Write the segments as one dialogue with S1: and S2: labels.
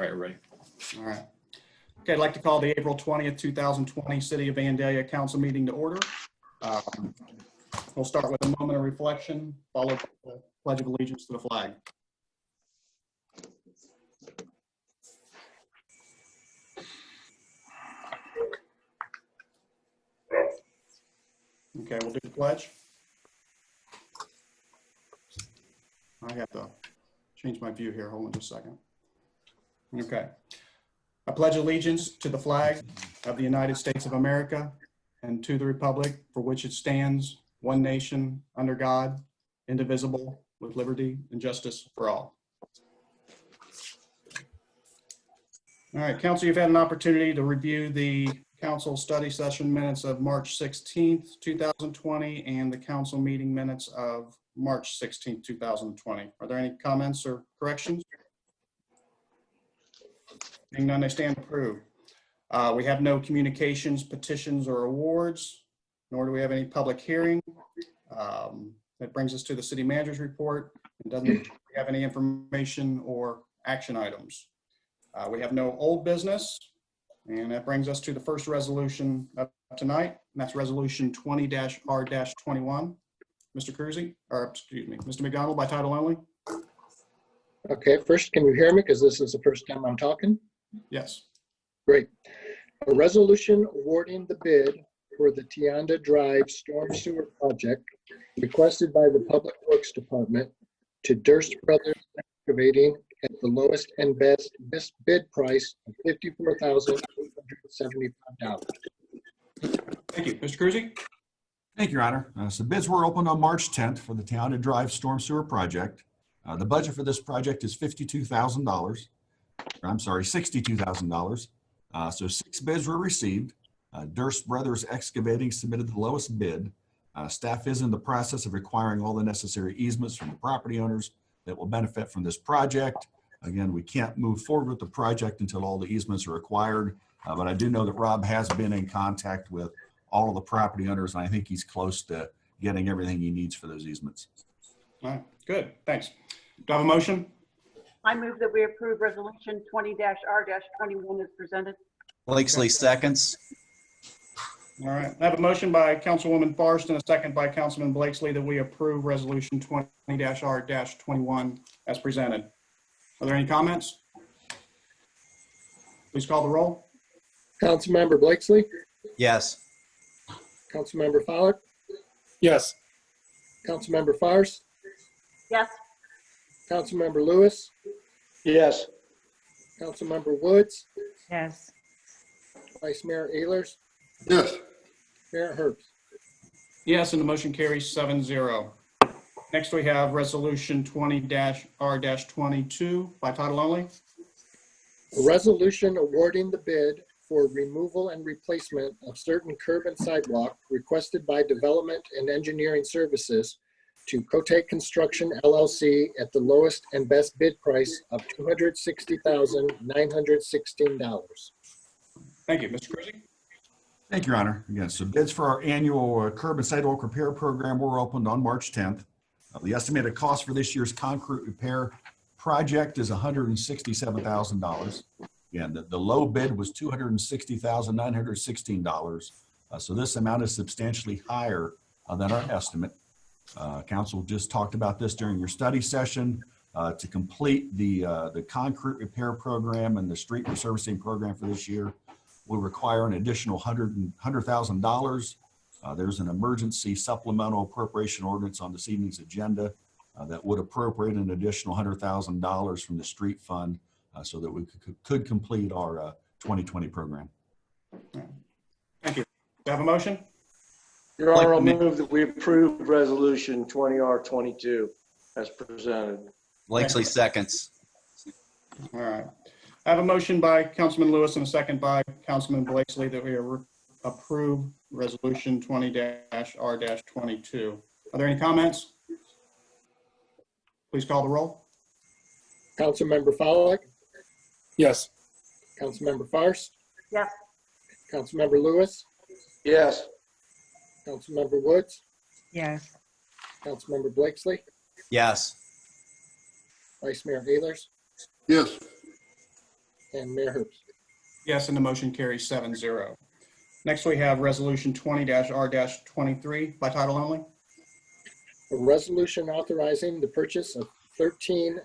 S1: All right, everybody.
S2: All right. Okay, I'd like to call the April 20th, 2020 City of Vandalia Council meeting to order. We'll start with a moment of reflection, followed by the Pledge of Allegiance to the flag. Okay, we'll do the pledge. I have to change my view here. Hold on just a second. Okay. I pledge allegiance to the flag of the United States of America and to the republic for which it stands, one nation, under God, indivisible, with liberty and justice for all. All right, Council, you've had an opportunity to review the council study session minutes of March 16th, 2020, and the council meeting minutes of March 16th, 2020. Are there any comments or corrections? Being none, they stand approved. We have no communications, petitions, or awards, nor do we have any public hearing. That brings us to the city manager's report. It doesn't have any information or action items. We have no old business, and that brings us to the first resolution of tonight, and that's resolution 20-R-21. Mr. Cruzy, or excuse me, Mr. McDonald, by title only.
S3: Okay, first, can you hear me? Because this is the first time I'm talking.
S2: Yes.
S3: Great. A resolution awarding the bid for the Tianda Drive Storm Sewer Project requested by the Public Works Department to Durst Brothers Excavating at the lowest and best bid price of $54,875.
S2: Thank you. Mr. Cruzy?
S4: Thank you, Your Honor. So bids were opened on March 10th for the Tianda Drive Storm Sewer Project. The budget for this project is $52,000. I'm sorry, $62,000. So 6 bids were received. Durst Brothers Excavating submitted the lowest bid. Staff is in the process of requiring all the necessary easements from the property owners that will benefit from this project. Again, we can't move forward with the project until all the easements are acquired, but I do know that Rob has been in contact with all of the property owners, and I think he's close to getting everything he needs for those easements.
S2: All right, good, thanks. Do I have a motion?
S5: I move that we approve resolution 20-R-21 as presented.
S1: Blakesley seconds.
S2: All right, I have a motion by Councilwoman Forrest and a second by Councilman Blakesley that we approve resolution 20-R-21 as presented. Are there any comments? Please call the roll.
S3: Councilmember Blakesley,
S1: Yes.
S3: Councilmember Fowler,
S6: Yes.
S3: Councilmember Forrest,
S5: Yes.
S3: Councilmember Lewis,
S6: Yes.
S3: Councilmember Woods,
S7: yes,
S3: Vice Mayor Ehlers,
S6: Yes.
S3: Mayor Herbst.
S2: Yes, and the motion carries 7-0. Next, we have resolution 20-R-22 by title only.
S3: A resolution awarding the bid for removal and replacement of certain curb and sidewalk requested by Development and Engineering Services to Cote Construction LLC at the lowest and best bid price of $260,916.
S2: Thank you. Mr. Cruzy?
S4: Thank you, Your Honor. Again, so bids for our annual curb and sidewalk repair program were opened on March 10th. The estimated cost for this year's concrete repair project is $167,000. Again, the low bid was $260,916. So this amount is substantially higher than our estimate. Council just talked about this during your study session. To complete the concrete repair program and the street resurfacing program for this year will require an additional $100,000. There's an emergency supplemental appropriation ordinance on this evening's agenda that would appropriate an additional $100,000 from the street fund so that we could complete our 2020 program.
S2: Thank you. Do I have a motion?
S6: Your Honor, I'll move that we approve resolution 20-R-22 as presented.
S1: Blakesley seconds.
S2: All right. I have a motion by Councilman Lewis and a second by Councilman Blakesley that we approve resolution 20-R-22. Are there any comments? Please call the roll.
S3: Councilmember Fowler,
S6: Yes.
S3: Councilmember Forrest,
S5: Yes.
S3: Councilmember Lewis,
S6: Yes.
S3: Councilmember Woods,
S7: yes,
S3: Councilmember Blakesley,
S1: Yes.
S3: Vice Mayor Ehlers,
S6: Yes.
S3: and Mayor Herbst.
S2: Yes, and the motion carries 7-0. Next, we have Resolution 20-R-23 by title only.
S3: A resolution authorizing the purchase of 13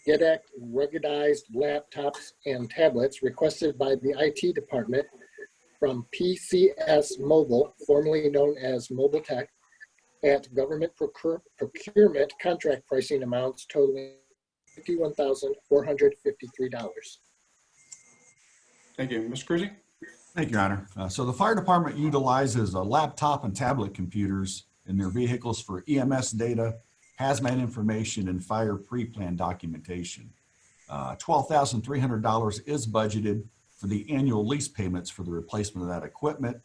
S3: GEDEC ruggedized laptops and tablets requested by the IT department from PCS Mobile, formerly known as Mobile Tech, at government procurement contract pricing amounts totaling $51,453.
S2: Thank you. Mr. Cruzy?
S4: Thank you, Your Honor. So the fire department utilizes laptop and tablet computers in their vehicles for EMS data, hazmat information, and fire pre-plan documentation. $12,300 is budgeted for the annual lease payments for the replacement of that equipment.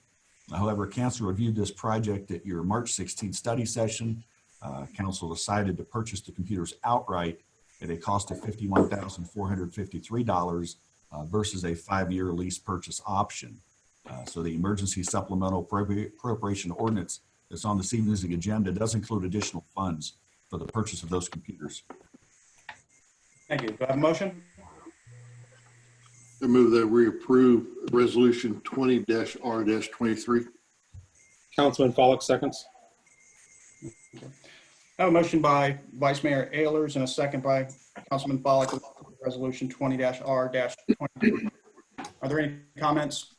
S4: However, council reviewed this project at your March 16th study session. Council decided to purchase the computers outright at a cost of $51,453 versus a 5-year lease purchase option. So the emergency supplemental appropriation ordinance that's on this evening's agenda does include additional funds for the purchase of those computers.
S2: Thank you. Do I have a motion?
S7: I move that we approve Resolution 20-R-23.
S8: Councilman Follick seconds.
S2: I have a motion by Vice Mayor Ehlers and a second by Councilman Pollack. Resolution 20-R-23. Are there any comments?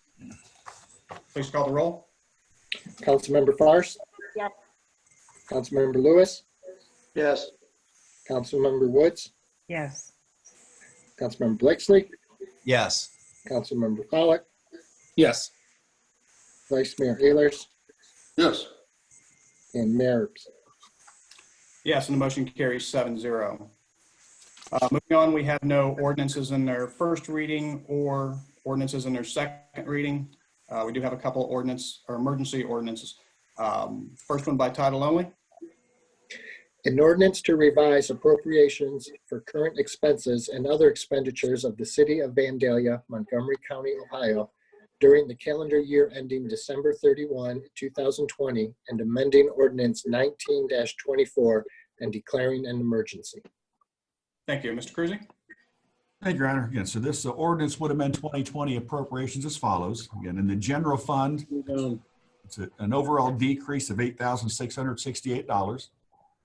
S2: Please call the roll.
S3: Councilmember Fairst?
S5: Yes.
S3: Councilmember Lewis?
S6: Yes.
S3: Councilmember Woods?
S9: yes,
S3: Councilmember Blakesley?
S1: Yes.
S3: Councilmember Pollack?
S8: Yes.
S3: Vice Mayor Ehlers?
S7: Yes.
S3: And Mayor Herbst.
S2: Yes, and the motion carries 7-0. Moving on, we have no ordinances in their first reading or ordinances in their second reading. We do have a couple ordinance or emergency ordinances. First one by title only.
S3: An ordinance to revise appropriations for current expenses and other expenditures of the city of Vandalia, Montgomery County, Ohio, during the calendar year ending December 31, 2020, and amending ordinance 19-24 and declaring an emergency.
S2: Thank you. Mr. Cruzy?
S4: Thank you, Your Honor. Again, so this ordinance would amend 2020 appropriations as follows. Again, in the general fund, it's an overall decrease of $8,668.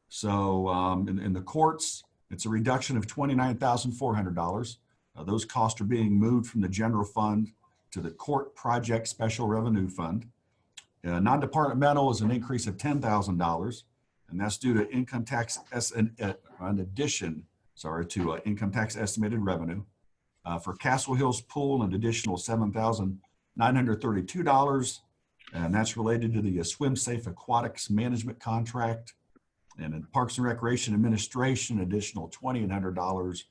S4: So in the courts, it's a reduction of $29,400. Those costs are being moved from the general fund to the court project special revenue fund. Non-departmental is an increase of $10,000, and that's due to income tax income tax estimated revenue. For Castle Hills Pool, an additional $7,932, and that's related to the Swim Safe Aquatics Management Contract. And in Parks and Recreation Administration, additional $2,800,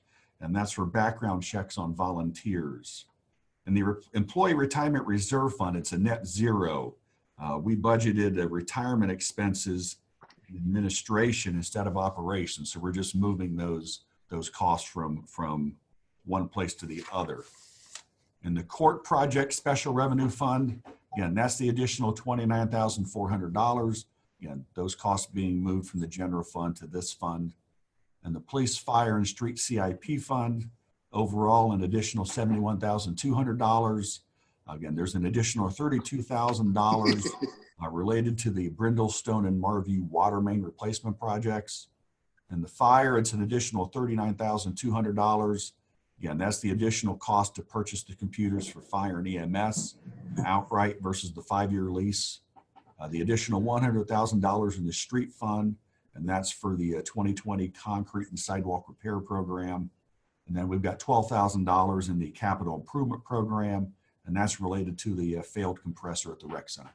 S4: and that's for background checks on volunteers. In the Employee Retirement Reserve Fund, it's a net zero. We budgeted retirement expenses in administration instead of operations, so we're just moving those costs from one place to the other. In the Court Project Special Revenue Fund, again, that's the additional $29,400. Again, those costs being moved from the general fund to this fund. And the Police, Fire, and Street CIP Fund, overall an additional $71,200. Again, there's an additional $32,000 related to the Brindlestone and Marview water main replacement projects. And the fire, it's an additional $39,200. Again, that's the additional cost to purchase the computers for fire and EMS outright versus the 5-year lease. The additional $100,000 in the street fund, and that's for the 2020 concrete and sidewalk repair program. And then we've got $12,000 in the capital improvement program, and that's related to the failed compressor at the rec center.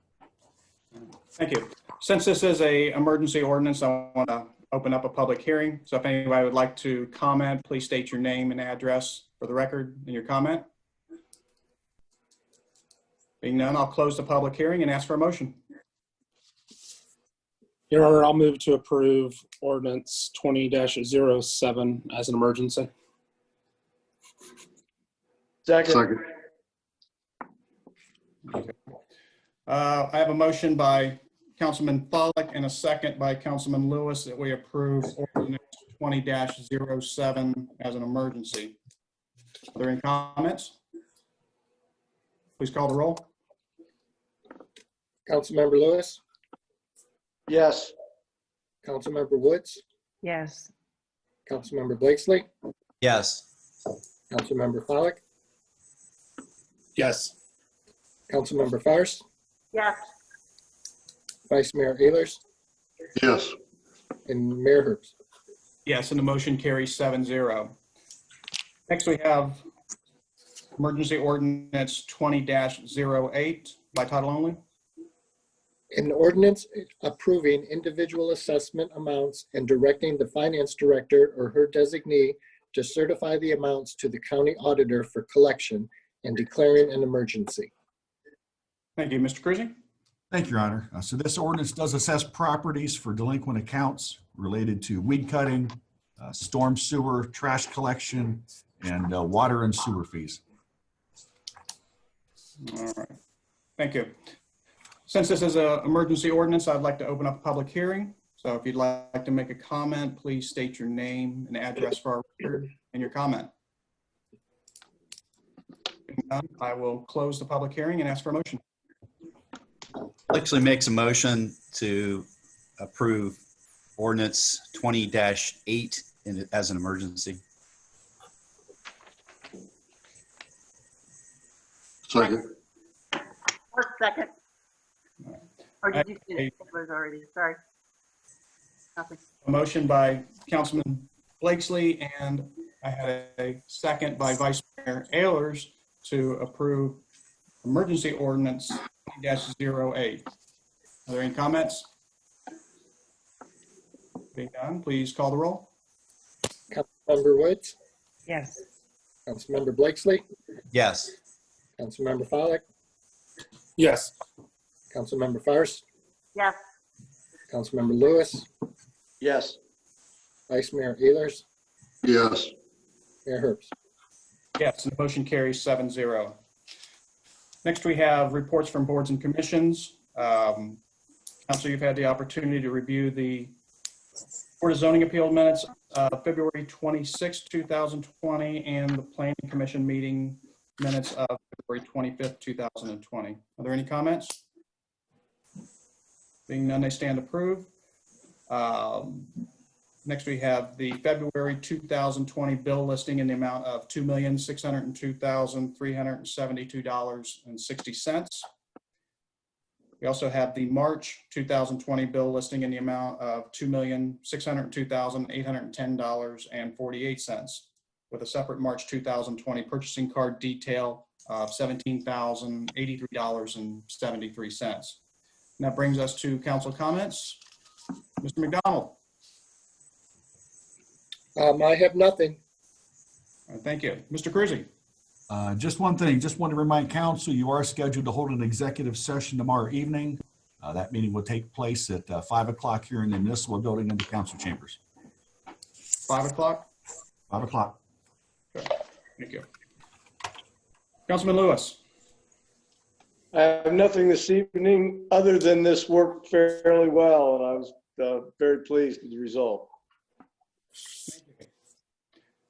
S2: Thank you. Since this is a emergency ordinance, I want to open up a public hearing. So if anybody would like to comment, please state your name and address for the record in your comment. Being none, I'll close the public hearing and ask for a motion.
S8: Your Honor, I'll move to approve ordinance 20-07 as an emergency.
S6: Second.
S2: I have a motion by Councilman Pollack and a second by Councilman Lewis that we approve ordinance 20-07 as an emergency. Are there any comments? Please call the roll.
S3: Councilmember Lewis,
S6: Yes.
S3: Councilmember Woods,
S9: yes,
S3: Councilmember Blakesley,
S1: Yes.
S3: Councilmember Follak,
S8: Yes.
S3: Councilmember Fairst,
S5: yes,
S3: Vice Mayor Ayers,
S7: yes,
S3: and Mayor Herbst.
S2: Yes, and the motion carries 7-0. Next, we have emergency ordinance 20-08 by title only.
S3: An ordinance approving individual assessment amounts and directing the finance director or her designee to certify the amounts to the county auditor for collection and declaring an emergency.
S2: Thank you, Mr. Cruzy.
S4: Thank you, Your Honor. So this ordinance does assess properties for delinquent accounts related to weed cutting, storm sewer, trash collection, and water and sewer fees.
S2: All right, thank you. Since this is an emergency ordinance, I'd like to open up a public hearing. So if you'd like to make a comment, please state your name and address for our record and your comment. If none, I will close the public hearing and ask for a motion.
S1: Blakely makes a motion to approve ordinance 20-8 as an emergency.
S7: second,
S5: or second. Or did you say it was already, sorry. Nothing.
S2: A motion by Councilman Blakesley, and I had a second by Vice Mayor Ayers to approve emergency ordinance 20-08. Are there any comments? Being done, please call the roll.
S3: Councilmember Woods,
S9: yes,
S3: Councilmember Blakesley,
S1: Yes.
S3: Councilmember Follak,
S8: Yes.
S3: Councilmember Fairst,
S5: Yes,
S3: Councilmember Lewis,
S6: Yes.
S3: Vice Mayor Ayers,
S7: yes,
S3: Mayor Herbst.
S2: Yes, and the motion carries 7-0. Next, we have reports from boards and commissions. Council, you've had the opportunity to review the Board of Zoning Appeal minutes, February 26, 2020, and the Planning Commission meeting minutes of February 25th, 2020. Are there any comments? Being none, they stand approved. Next, we have the February 2020 bill listing in the amount of $2,602,372.60. We also have the March 2020 bill listing in the amount of $2,602,810.48, with a separate March 2020 purchasing card detail of $17,083.73. And that brings us to council comments. Mr. McDonald.
S3: I have nothing.
S2: All right, thank you. Mr. Cruzy.
S4: Just one thing, just want to remind council, you are scheduled to hold an executive session tomorrow evening. That meeting will take place at 5 o'clock here in the municipal building in the council chambers.
S2: 5 o'clock?
S4: 5 o'clock.
S2: Okay, thank you. Councilman Lewis.
S6: I have nothing this evening other than this worked fairly well, and I was very pleased with the result.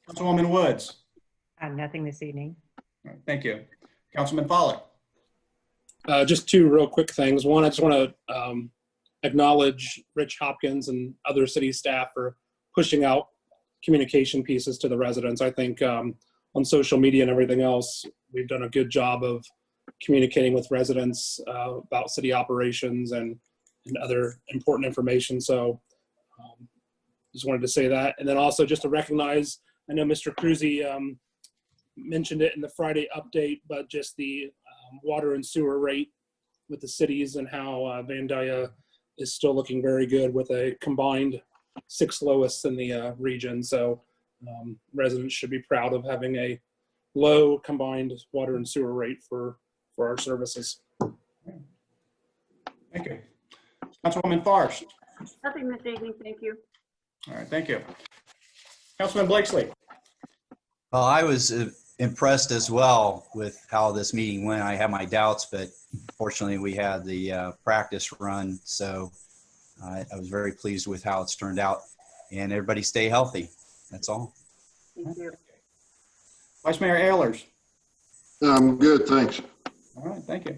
S2: Councilwoman Woods.
S9: nothing this evening.
S2: All right, thank you. Councilman Follak.
S8: Just two real quick things. One, I just want to acknowledge Rich Hopkins and other city staff for pushing out communication pieces to the residents. I think on social media and everything else, we've done a good job of communicating with residents about city operations and other important information. So just wanted to say that. And then also just to recognize, I know Mr. Cruzy mentioned it in the Friday update, but just the water and sewer rate with the cities and how Vandalia is still looking very good with a combined 6th lowest in the region. So residents should be proud of having a low combined water and sewer rate for our services.
S2: Thank you. Councilwoman Fairst.
S5: nothing this evening, thank you.
S2: All right, thank you. Councilman Blakesley.
S1: Well, I was impressed as well with how this meeting went. I had my doubts, but fortunately we had the practice run. So I was very pleased with how it's turned out, and everybody stay healthy. That's all.
S5: Thank you.
S2: Vice Mayor Ehlers.
S7: I'm good, thanks.
S2: All right, thank you.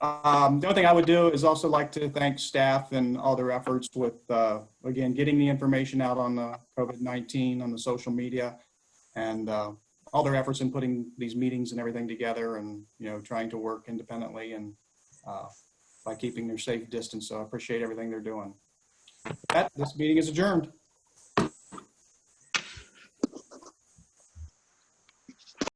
S2: The only thing I would do is also like to thank staff and all their efforts with, again, getting the information out on the COVID-19 on the social media, and all their efforts in putting these meetings and everything together, and trying to work independently and by keeping their safe distance. So I appreciate everything they're doing. With that, this meeting is adjourned.